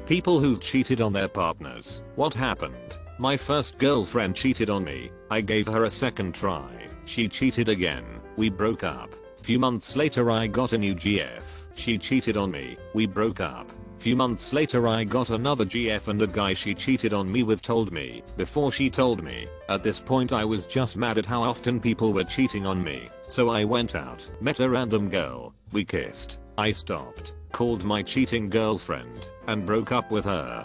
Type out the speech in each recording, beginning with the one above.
People who've cheated on their partners. What happened? My first girlfriend cheated on me. I gave her a second try. She cheated again. We broke up. Few months later I got a new GF. She cheated on me. We broke up. Few months later I got another GF and the guy she cheated on me with told me before she told me. At this point I was just mad at how often people were cheating on me. So I went out, met a random girl. We kissed. I stopped, called my cheating girlfriend, and broke up with her.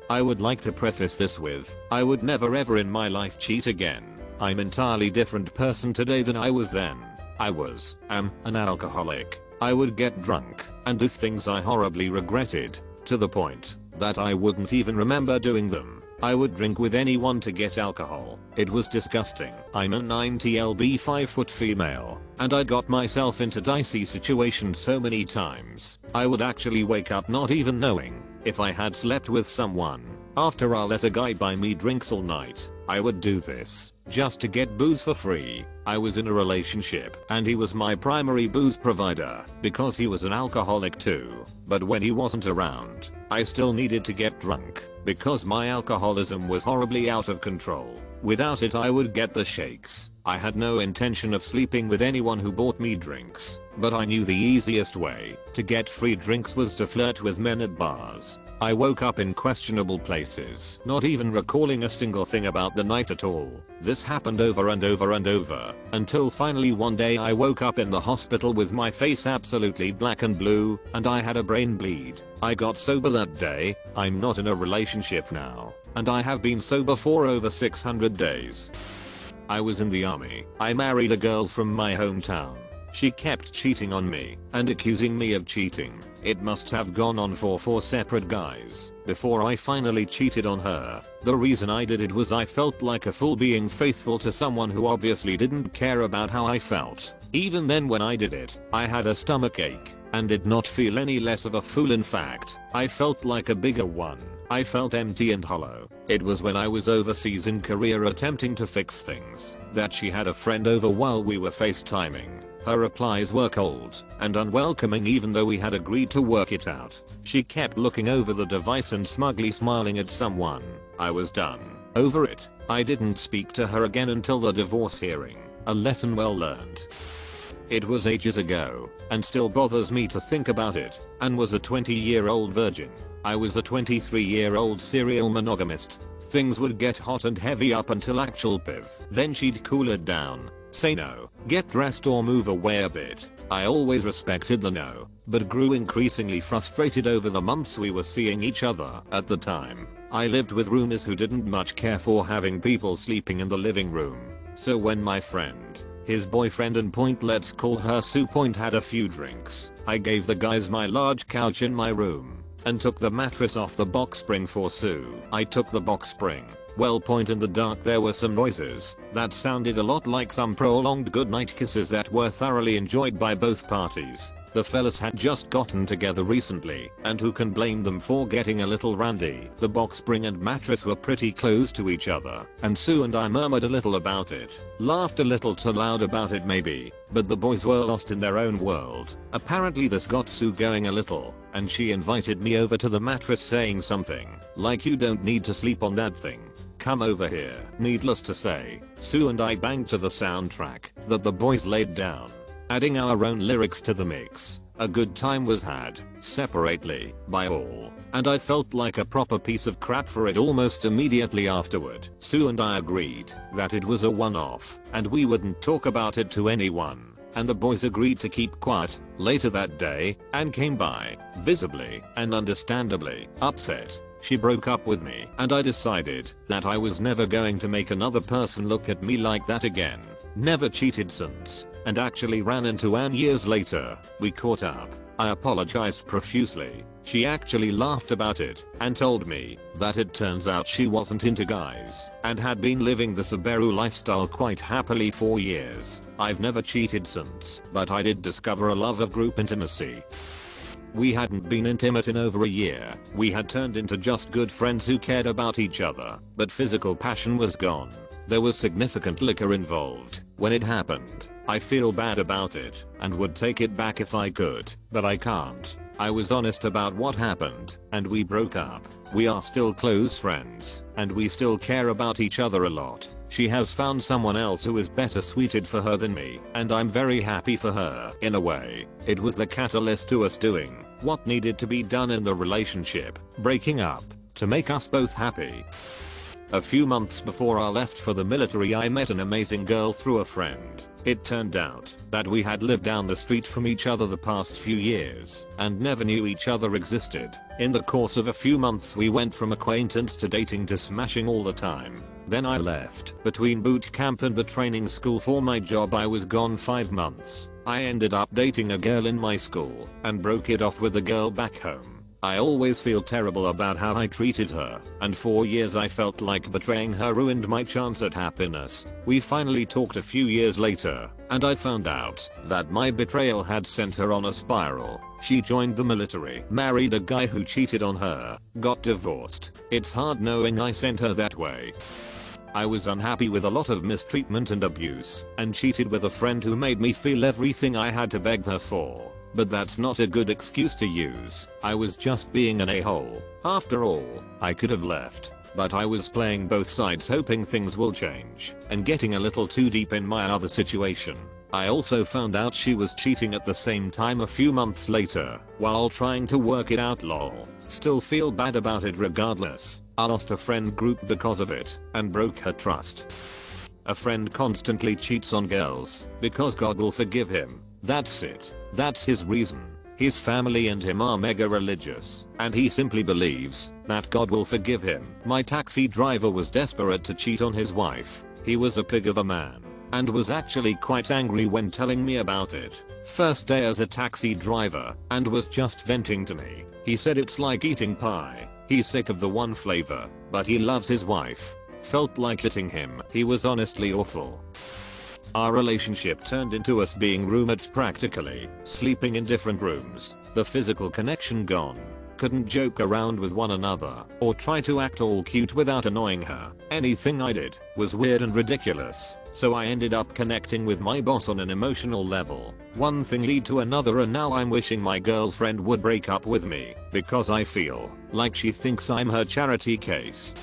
I would like to preface this with, I would never ever in my life cheat again. I'm an entirely different person today than I was then. Am an alcoholic. I would get drunk and do things I horribly regretted, to the point that I wouldn't even remember doing them. I would drink with anyone to get alcohol. It was disgusting. I'm a 90 lb 5-foot female, and I got myself into dicey situations so many times. I would actually wake up not even knowing if I had slept with someone. After I let a guy buy me drinks all night, I would do this just to get booze for free. I was in a relationship and he was my primary booze provider because he was an alcoholic too. But when he wasn't around, I still needed to get drunk because my alcoholism was horribly out of control. Without it I would get the shakes. I had no intention of sleeping with anyone who bought me drinks, but I knew the easiest way to get free drinks was to flirt with men at bars. I woke up in questionable places, not even recalling a single thing about the night at all. This happened over and over and over, until finally one day I woke up in the hospital with my face absolutely black and blue, and I had a brain bleed. I got sober that day. I'm not in a relationship now, and I have been sober for over 600 days. I was in the army. I married a girl from my hometown. She kept cheating on me and accusing me of cheating. It must have gone on for 4 separate guys before I finally cheated on her. The reason I did it was I felt like a fool being faithful to someone who obviously didn't care about how I felt. Even then when I did it, I had a stomach ache and did not feel any less of a fool. In fact, I felt like a bigger one. I felt empty and hollow. It was when I was overseas in Korea attempting to fix things that she had a friend over while we were FaceTiming. Her replies were cold and unwelcoming even though we had agreed to work it out. She kept looking over the device and smugly smiling at someone. I was done. Over it. I didn't speak to her again until the divorce hearing. A lesson well learned. It was ages ago, and still bothers me to think about it, and was a 20-year-old virgin. I was a 23-year-old serial monogamist. Things would get hot and heavy up until actual piv. Then she'd cool it down, say no, get dressed or move away a bit. I always respected the no, but grew increasingly frustrated over the months we were seeing each other. At the time, I lived with roomies who didn't much care for having people sleeping in the living room. So when my friend, his boyfriend and let's call her Sue had a few drinks, I gave the guys my large couch in my room and took the mattress off the box spring for Sue. I took the box spring. Well, in the dark there were some noises that sounded a lot like some prolonged goodnight kisses that were thoroughly enjoyed by both parties. The fellas had just gotten together recently, and who can blame them for getting a little randy. The box spring and mattress were pretty close to each other, and Sue and I murmured a little about it, laughed a little too loud about it maybe, but the boys were lost in their own world. Apparently this got Sue going a little, and she invited me over to the mattress saying something like, "You don't need to sleep on that thing. Come over here." Needless to say, Sue and I banged to the soundtrack that the boys laid down, adding our own lyrics to the mix. A good time was had, separately, by all, and I felt like a proper piece of crap for it almost immediately afterward. Sue and I agreed that it was a one-off, and we wouldn't talk about it to anyone, and the boys agreed to keep quiet. Later that day, Anne came by, visibly and understandably upset. She broke up with me, and I decided that I was never going to make another person look at me like that again. Never cheated since, and actually ran into Anne years later. We caught up. I apologized profusely. She actually laughed about it and told me that it turns out she wasn't into guys and had been living the Subaru lifestyle quite happily for years. I've never cheated since, but I did discover a love of group intimacy. We hadn't been intimate in over a year. We had turned into just good friends who cared about each other, but physical passion was gone. There was significant liquor involved when it happened. I feel bad about it and would take it back if I could, but I can't. I was honest about what happened, and we broke up. We are still close friends, and we still care about each other a lot. She has found someone else who is better suited for her than me, and I'm very happy for her. In a way, it was the catalyst to us doing what needed to be done in the relationship, breaking up, to make us both happy. A few months before I left for the military, I met an amazing girl through a friend. It turned out that we had lived down the street from each other the past few years and never knew each other existed. In the course of a few months we went from acquaintance to dating to smashing all the time. Then I left. Between boot camp and the training school for my job I was gone 5 months. I ended up dating a girl in my school and broke it off with a girl back home. I always feel terrible about how I treated her, and for years I felt like betraying her ruined my chance at happiness. We finally talked a few years later, and I found out that my betrayal had sent her on a spiral. She joined the military, married a guy who cheated on her, got divorced. It's hard knowing I sent her that way. I was unhappy with a lot of mistreatment and abuse, and cheated with a friend who made me feel everything I had to beg her for. But that's not a good excuse to use. I was just being an a-hole. After all, I could have left, but I was playing both sides hoping things will change, and getting a little too deep in my other situation. I also found out she was cheating at the same time a few months later, while trying to work it out. Lol. Still feel bad about it regardless. I lost a friend group because of it, and broke her trust. A friend constantly cheats on girls, because God will forgive him. That's it. That's his reason. His family and him are mega religious, and he simply believes that God will forgive him. My taxi driver was desperate to cheat on his wife. He was a pig of a man, and was actually quite angry when telling me about it. First day as a taxi driver, and was just venting to me. He said it's like eating pie. He's sick of the one flavor, but he loves his wife. Felt like hitting him. He was honestly awful. Our relationship turned into us being roommates practically, sleeping in different rooms, the physical connection gone. Couldn't joke around with one another, or try to act all cute without annoying her. Anything I did was weird and ridiculous, so I ended up connecting with my boss on an emotional level. One thing led to another, and now I'm wishing my girlfriend would break up with me, because I feel like she thinks I'm her charity case.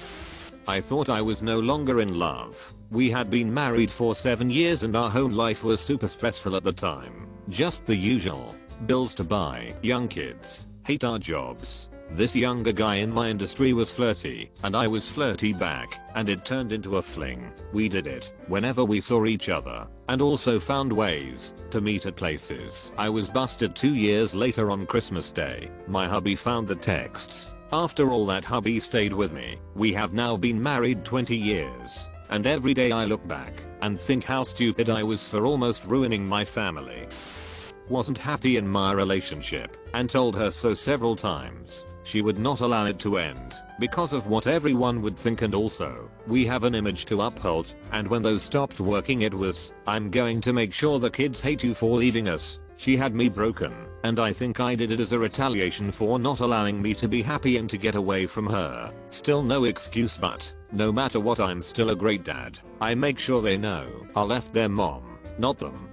I thought I was no longer in love. We had been married for 7 years and our home life was super stressful at the time. Just the usual. Bills to buy, young kids, hate our jobs. This younger guy in my industry was flirty, and I was flirty back, and it turned into a fling. We did it whenever we saw each other, and also found ways to meet at places. I was busted 2 years later on Christmas Day. My hubby found the texts. After all that, hubby stayed with me. We have now been married 20 years. And every day I look back and think how stupid I was for almost ruining my family. Wasn't happy in my relationship and told her so several times. She would not allow it to end because of what everyone would think, and also we have an image to uphold, and when those stopped working it was, I'm going to make sure the kids hate you for leaving us. She had me broken, and I think I did it as a retaliation for not allowing me to be happy and to get away from her. Still no excuse, but no matter what, I'm still a great dad. I make sure they know I left their mom, not them.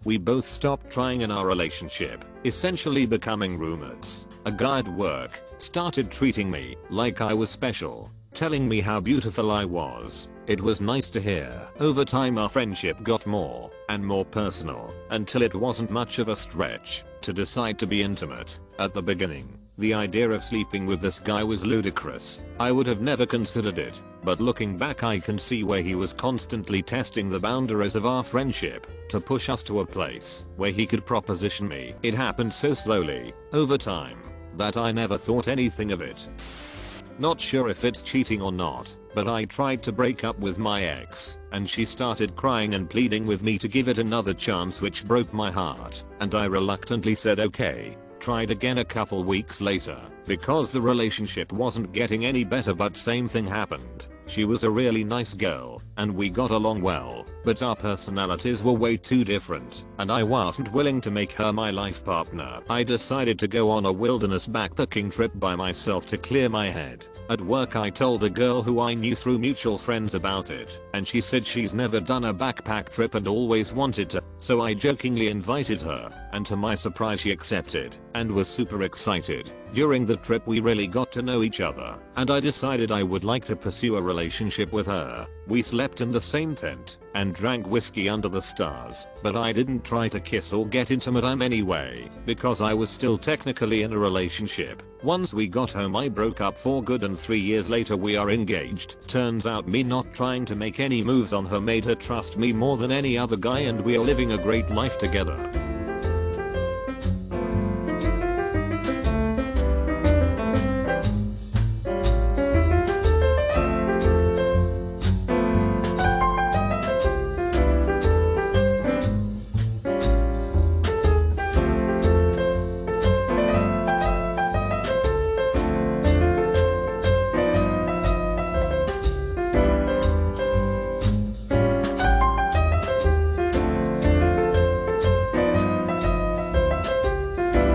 We both stopped trying in our relationship, essentially becoming roommates. A guy at work started treating me like I was special, telling me how beautiful I was. It was nice to hear. Over time our friendship got more and more personal, until it wasn't much of a stretch to decide to be intimate. At the beginning, the idea of sleeping with this guy was ludicrous. I would have never considered it, but looking back I can see where he was constantly testing the boundaries of our friendship to push us to a place where he could proposition me. It happened so slowly, over time, that I never thought anything of it. Not sure if it's cheating or not, but I tried to break up with my ex, and she started crying and pleading with me to give it another chance, which broke my heart, and I reluctantly said okay. Tried again a couple weeks later, because the relationship wasn't getting any better, but same thing happened. She was a really nice girl, and we got along well, but our personalities were way too different, and I wasn't willing to make her my life partner. I decided to go on a wilderness backpacking trip by myself to clear my head. At work I told a girl who I knew through mutual friends about it, and she said she's never done a backpack trip and always wanted to, so I jokingly invited her, and to my surprise she accepted, and was super excited. During the trip we really got to know each other, and I decided I would like to pursue a relationship with her. We slept in the same tent, and drank whiskey under the stars, but I didn't try to kiss or get intimate anyway, because I was still technically in a relationship. Once we got home I broke up for good, and 3 years later we are engaged. Turns out me not trying to make any moves on her made her trust me more than any other guy, and we are living a great life together.